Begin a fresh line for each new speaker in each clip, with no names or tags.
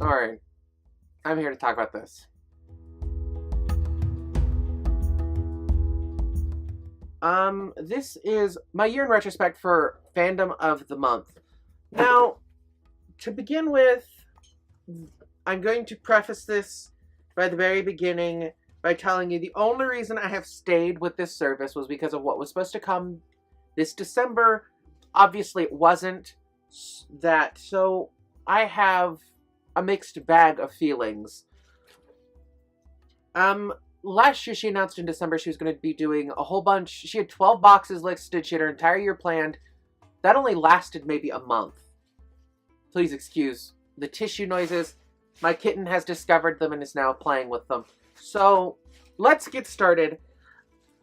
Alright, I'm here to talk about this. This is my year in retrospect for fandom of the month. Now, to begin with, I'm going to preface this by the very beginning by telling you the only reason I have stayed with this service was because of what was supposed to come this December. Obviously, it wasn't that, so I have a mixed bag of feelings. Last year she announced in December she was going to be doing a whole bunch. She had 12 boxes listed. She had her entire year planned. That only lasted maybe a month. Please excuse the tissue noises. My kitten has discovered them and is now playing with them. So, let's get started.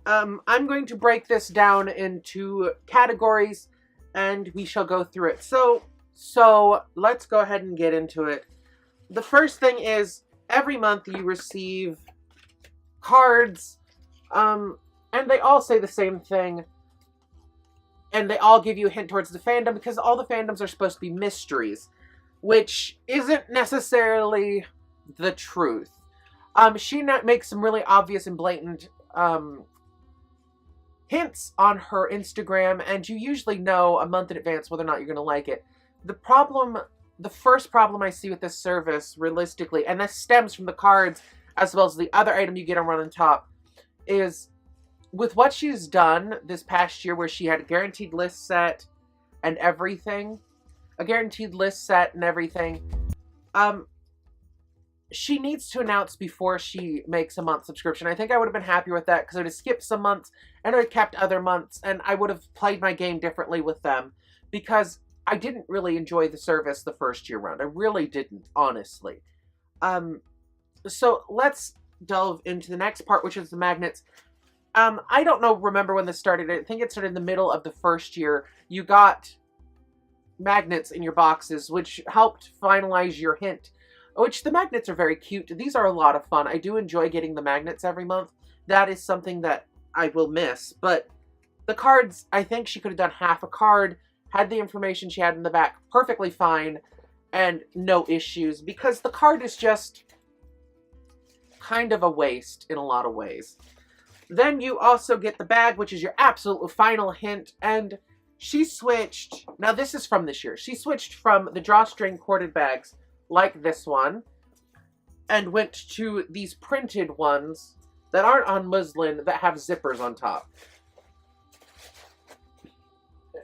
I'm going to break this down into categories, and we shall go through it. So let's go ahead and get into it. The first thing is, every month you receive cards, and they all say the same thing, and they all give you a hint towards the fandom, because all the fandoms are supposed to be mysteries, which isn't necessarily the truth. She makes some really obvious and blatant hints on her Instagram, and you usually know a month in advance whether or not you're going to like it. The first problem I see with this service, realistically, and this stems from the cards as well as the other item you get on Run on Top, is with what she's done this past year, where she had a guaranteed list set and everything, she needs to announce before she makes a month subscription. I think I would have been happier with that, because I would have skipped some months and I would have kept other months, and I would have played my game differently with them, because I didn't really enjoy the service the first year round. I really didn't, honestly. So let's delve into the next part, which is the magnets. I don't remember when this started. I think it started in the middle of the first year. You got magnets in your boxes, which helped finalize your hint, which the magnets are very cute. These are a lot of fun. I do enjoy getting the magnets every month. That is something that I will miss. But the cards, I think she could have done half a card, had the information she had in the back perfectly fine, and no issues, because the card is just kind of a waste in a lot of ways. Then you also get the bag, which is your absolute final hint, and she switched. Now this is from this year. She switched from the drawstring corded bags like this one and went to these printed ones that aren't on muslin that have zippers on top.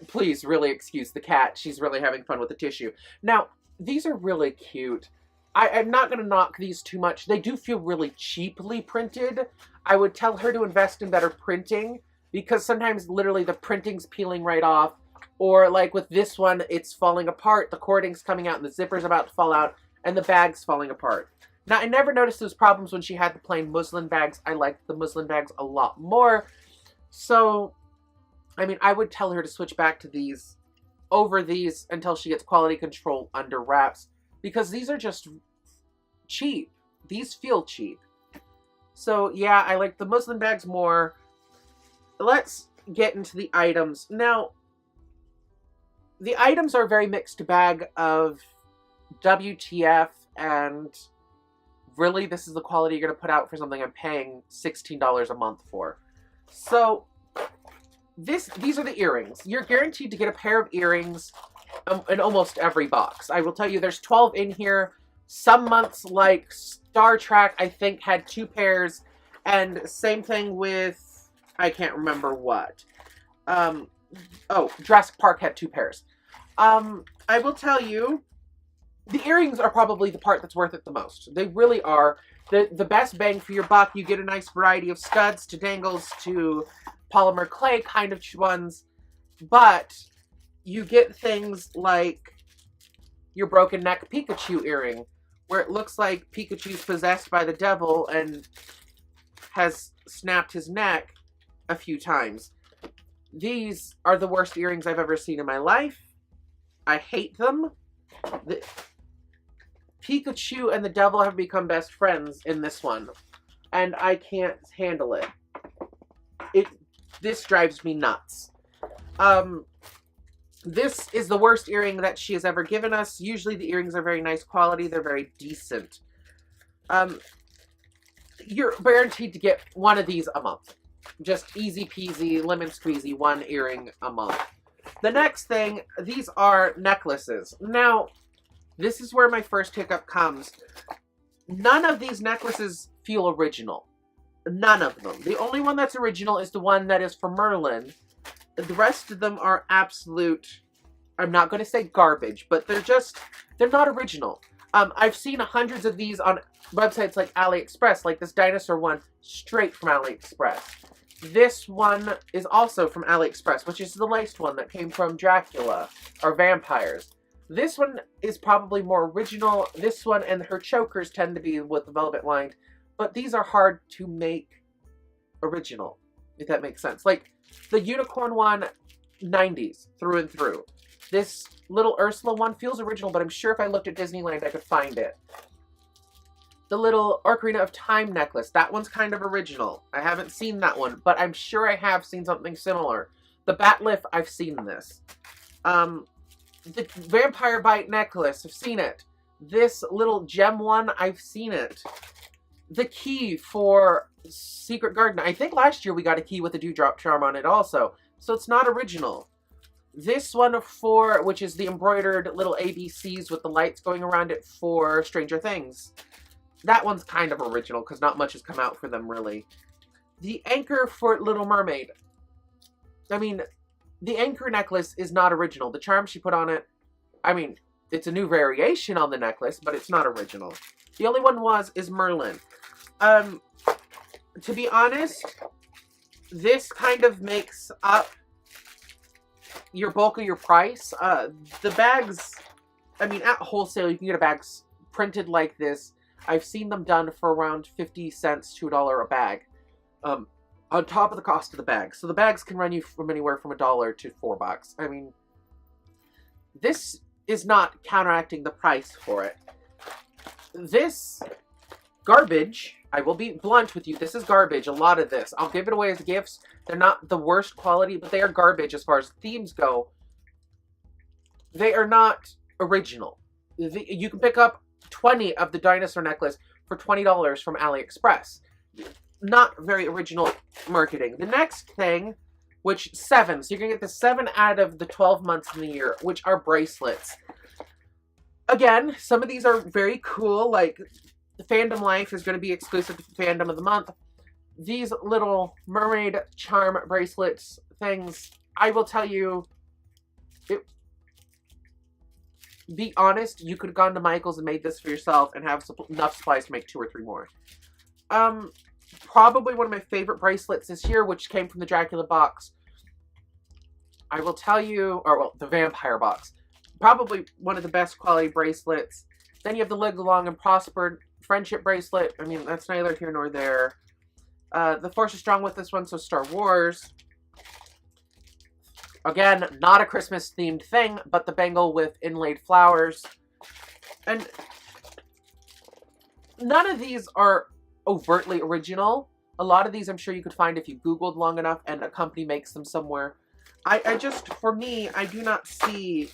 Please really excuse the cat. She's really having fun with the tissue. Now, these are really cute. I'm not going to knock these too much. They do feel really cheaply printed. I would tell her to invest in better printing, because sometimes literally the printing's peeling right off, or like with this one, it's falling apart, the cording's coming out, and the zipper's about to fall out, and the bag's falling apart. Now, I never noticed those problems when she had the plain muslin bags. I liked the muslin bags a lot more. So, I mean, I would tell her to switch back to these over these until she gets quality control under wraps, because these are just cheap. These feel cheap. So, yeah, I like the muslin bags more. Let's get into the items. Now, the items are a very mixed bag of WTF and really this is the quality you're going to put out for something I'm paying $16 a month for. So, these are the earrings. You're guaranteed to get a pair of earrings in almost every box. I will tell you, there's 12 in here. Some months, like Star Trek, I think, had 2 pairs. And same thing with, I can't remember what. Jurassic Park had 2 pairs. I will tell you, the earrings are probably the part that's worth it the most. They really are. The best bang for your buck. You get a nice variety of studs to dangles to polymer clay kind of ones. But you get things like your broken neck Pikachu earring, where it looks like Pikachu's possessed by the devil and has snapped his neck a few times. These are the worst earrings I've ever seen in my life. I hate them. Pikachu and the devil have become best friends in this one, and I can't handle it. This drives me nuts. This is the worst earring that she has ever given us. Usually the earrings are very nice quality. They're very decent. You're guaranteed to get one of these a month. Just easy peasy, lemon squeezy, one earring a month. The next thing, these are necklaces. Now, this is where my first hiccup comes. None of these necklaces feel original. None of them. The only one that's original is the one that is for Merlin. The rest of them are absolute, I'm not going to say garbage, but they're not original. I've seen hundreds of these on websites like AliExpress, like this dinosaur one, straight from AliExpress. This one is also from AliExpress, which is the laced one that came from Dracula, or vampires. This one is probably more original. This one and her chokers tend to be with the velvet lined, but these are hard to make original, if that makes sense. Like, the unicorn one, 90s, through and through. This little Ursula one feels original, but I'm sure if I looked at Disneyland, I could find it. The little Ocarina of Time necklace, that one's kind of original. I haven't seen that one, but I'm sure I have seen something similar. The Batliff, I've seen this. The Vampire Bite necklace, I've seen it. This little gem one, I've seen it. The key for Secret Garden, I think last year we got a key with a dewdrop charm on it also, so it's not original. This one which is the embroidered little ABCs with the lights going around it for Stranger Things. That one's kind of original because not much has come out for them, really. The anchor for Little Mermaid. I mean, the anchor necklace is not original. The charm she put on it, I mean, it's a new variation on the necklace, but it's not original. The only one is Merlin. To be honest, this kind of makes up your bulk of your price. The bags, I mean, at wholesale, you can get a bag printed like this. I've seen them done for around 50 cents to $1 a bag, on top of the cost of the bag. So the bags can run you from anywhere from $1 to $4. I mean, this is not counteracting the price for it. This garbage, I will be blunt with you, this is garbage, a lot of this. I'll give it away as gifts. They're not the worst quality, but they are garbage as far as themes go. They are not original. You can pick up 20 of the dinosaur necklace for $20 from AliExpress. Not very original marketing. The next thing, which 7, so you're going to get the 7 out of the 12 months in the year, which are bracelets. Again, some of these are very cool, like the Fandom Life is going to be exclusive to Fandom of the Month. These little mermaid charm bracelets things, I will tell you, be honest, you could have gone to Michael's and made this for yourself and have enough supplies to make 2 or 3 more. Probably one of my favorite bracelets this year, which came from the Dracula box. I will tell you, or well, the vampire box. Probably one of the best quality bracelets. Then you have the Live Long and Prosper friendship bracelet. I mean, that's neither here nor there. The Force is strong with this one, so Star Wars. Again, not a Christmas-themed thing, but the bangle with inlaid flowers. And none of these are overtly original. A lot of these I'm sure you could find if you Googled long enough and a company makes them somewhere. I just, for me, I do not see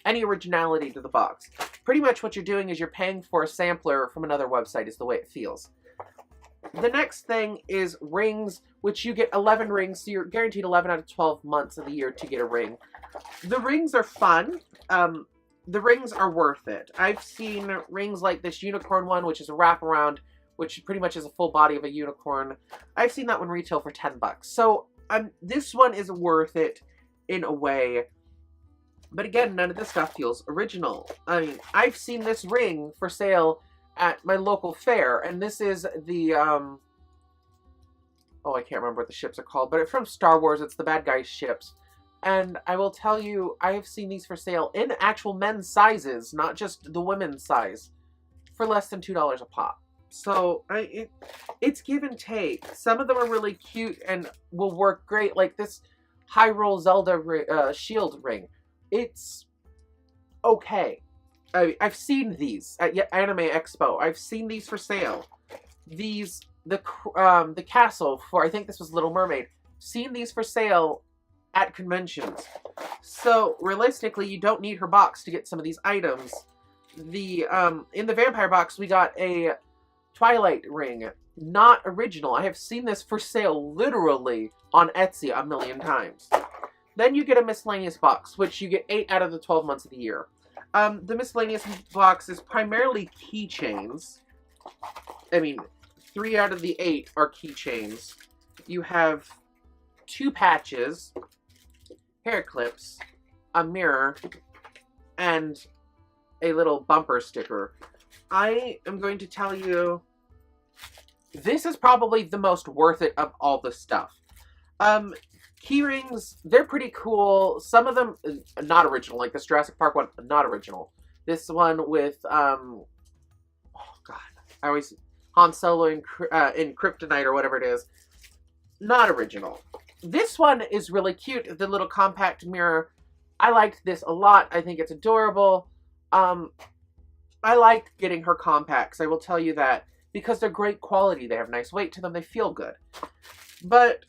any originality to the box. Pretty much what you're doing is you're paying for a sampler from another website is the way it feels. The next thing is rings, which you get 11 rings, so you're guaranteed 11 out of 12 months of the year to get a ring. The rings are fun. The rings are worth it. I've seen rings like this unicorn one, which is a wraparound, which pretty much is a full body of a unicorn. I've seen that one retail for $10. So this one is worth it in a way. But again, none of this stuff feels original. I mean, I've seen this ring for sale at my local fair, and this is the, oh, I can't remember what the ships are called, but it's from Star Wars. It's the bad guys' ships. And I will tell you, I have seen these for sale in actual men's sizes, not just the women's size, for less than $2 a pop. So, it's give and take. Some of them are really cute and will work great, like this Hyrule Zelda shield ring. It's okay. I've seen these at Anime Expo. I've seen these for sale. The castle for, I think this was Little Mermaid. Seen these for sale at conventions. So realistically, you don't need her box to get some of these items. The in the vampire box, we got a Twilight ring, not original. I have seen this for sale literally on Etsy a million times. Then you get a miscellaneous box, which you get 8 out of the 12 months of the year. The miscellaneous box is primarily keychains. I mean, 3 out of the 8 are keychains. You have 2 patches, hair clips, a mirror, and a little bumper sticker. I am going to tell you, this is probably the most worth it of all the stuff. Key rings, they're pretty cool. Some of them, not original, like this Jurassic Park one, not original. This one with, oh god, I always, Han Solo in Kryptonite or whatever it is, not original. This one is really cute, the little compact mirror. I liked this a lot. I think it's adorable. I liked getting her compacts, I will tell you that, because they're great quality. They have nice weight to them. They feel good. But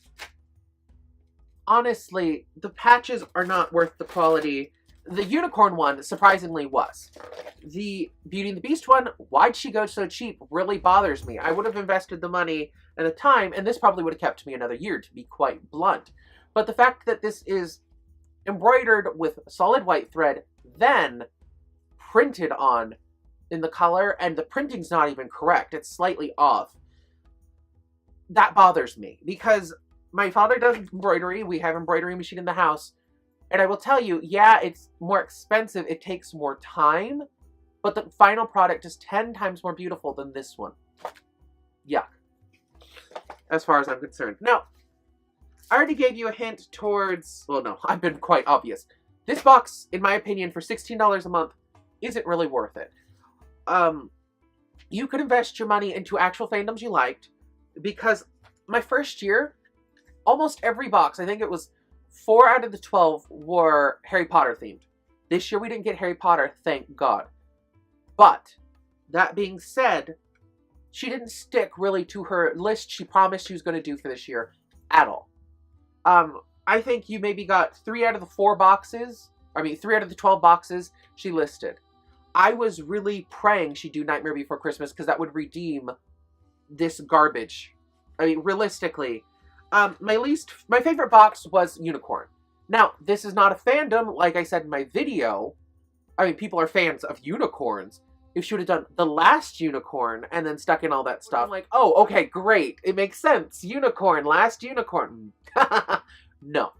honestly, the patches are not worth the quality. The unicorn one, surprisingly, was. The Beauty and the Beast one, why'd she go so cheap, really bothers me. I would have invested the money and the time, and this probably would have kept me another year, to be quite blunt. But the fact that this is embroidered with solid white thread, then printed on in the color, and the printing's not even correct. It's slightly off. That bothers me, because my father does embroidery. We have an embroidery machine in the house. And I will tell you, yeah, it's more expensive. It takes more time. But the final product is 10 times more beautiful than this one. Yuck. As far as I'm concerned. Now, I already gave you a hint towards... Well, no, I've been quite obvious. This box, in my opinion, for $16 a month, isn't really worth it. You could invest your money into actual fandoms you liked. Because my first year, almost every box, I think it was 4 out of the 12 were Harry Potter themed. This year we didn't get Harry Potter, thank God. But, that being said, she didn't stick really to her list she promised she was going to do for this year at all. I think you maybe got 3 out of the 4 boxes, 3 out of the 12 boxes she listed. I was really praying she'd do Nightmare Before Christmas because that would redeem this garbage. I mean, realistically, my favorite box was Unicorn. Now, this is not a fandom, like I said in my video. I mean, people are fans of unicorns. If she would have done the last unicorn and then stuck in all that stuff, I'm like, oh, okay, great. It makes sense. Unicorn, last unicorn. No.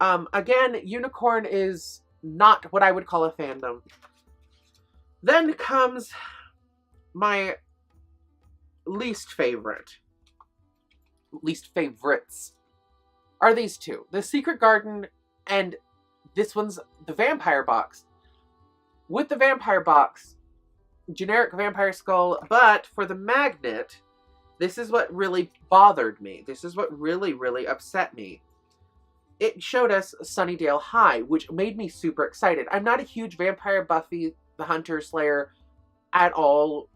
Again, Unicorn is not what I would call a fandom. Then comes my least favorites are these two. The Secret Garden and this one's the Vampire Box. With the Vampire Box, generic vampire skull, but for the magnet, this is what really bothered me. This is what really, really upset me. It showed us Sunnydale High, which made me super excited. I'm not a huge vampire Buffy the Hunter Slayer at all.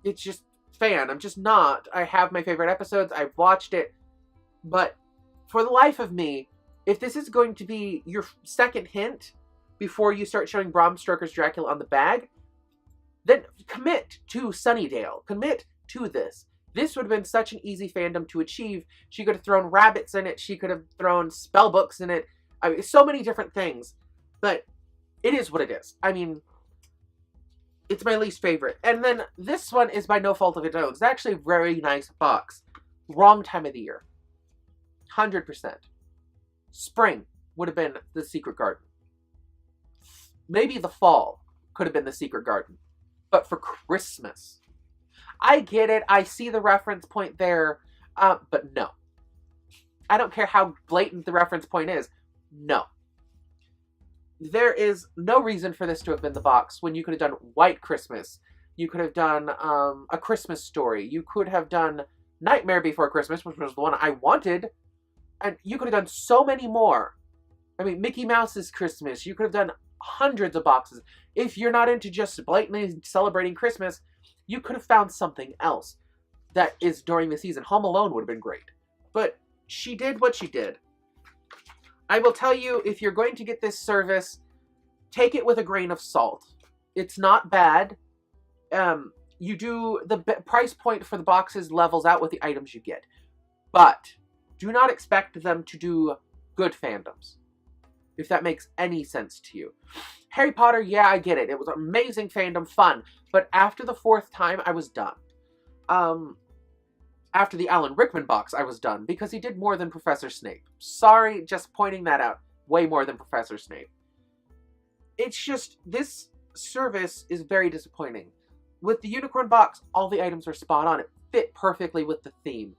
It's just fan. I'm just not. I have my favorite episodes. I've watched it. But for the life of me, if this is going to be your second hint before you start showing Bram Stoker's Dracula on the bag, then commit to Sunnydale. Commit to this. This would have been such an easy fandom to achieve. She could have thrown rabbits in it. She could have thrown spell books in it. I mean, so many different things. But it is what it is. I mean, it's my least favorite. And then this one is by no fault of its own. It's actually a very nice box. Wrong time of the year. 100%. Spring would have been the Secret Garden. Maybe the fall could have been the Secret Garden. But for Christmas, I get it. I see the reference point there. But no. I don't care how blatant the reference point is. No. There is no reason for this to have been the box when you could have done White Christmas. You could have done A Christmas Story. You could have done Nightmare Before Christmas, which was the one I wanted. And you could have done so many more. I mean, Mickey Mouse's Christmas. You could have done hundreds of boxes. If you're not into just blatantly celebrating Christmas, you could have found something else that is during the season. Home Alone would have been great. But she did what she did. I will tell you, if you're going to get this service, take it with a grain of salt. It's not bad. The price point for the boxes levels out with the items you get. But do not expect them to do good fandoms, if that makes any sense to you. Harry Potter, yeah, I get it. It was amazing fandom, fun. But after the 4th time, I was done. After the Alan Rickman box, I was done, because he did more than Professor Snape. Sorry, just pointing that out. Way more than Professor Snape. It's just, this service is very disappointing. With the Unicorn box, all the items are spot on. It fit perfectly with the theme.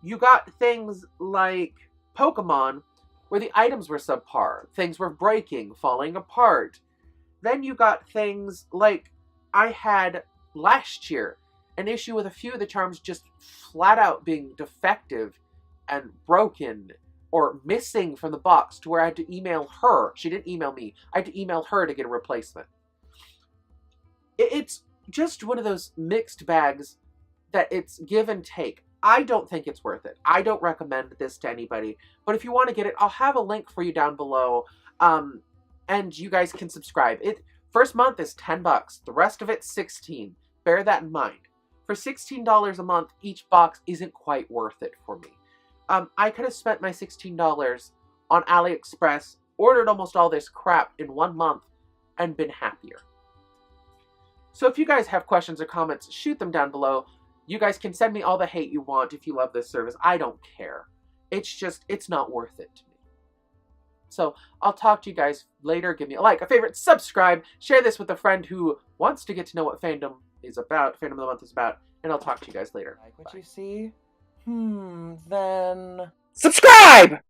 You got things like Pokemon, where the items were subpar. Things were breaking, falling apart. Then you got things like I had last year, an issue with a few of the charms just flat out being defective and broken or missing from the box, to where I had to email her. She didn't email me. I had to email her to get a replacement. It's just one of those mixed bags that it's give and take. I don't think it's worth it. I don't recommend this to anybody. But if you want to get it, I'll have a link for you down below. And you guys can subscribe. First month is $10. The rest of it's $16. Bear that in mind. For $16 a month, each box isn't quite worth it for me. I could have spent my $16 on AliExpress, ordered almost all this crap in 1 month, and been happier. So if you guys have questions or comments, shoot them down below. You guys can send me all the hate you want if you love this service. I don't care. It's just, it's not worth it to me. So I'll talk to you guys later. Give me a like, a favorite, subscribe, share this with a friend who wants to get to know what fandom is about, fandom of the month is about, and I'll talk to you guys later.
Like what you see? Then...
Subscribe!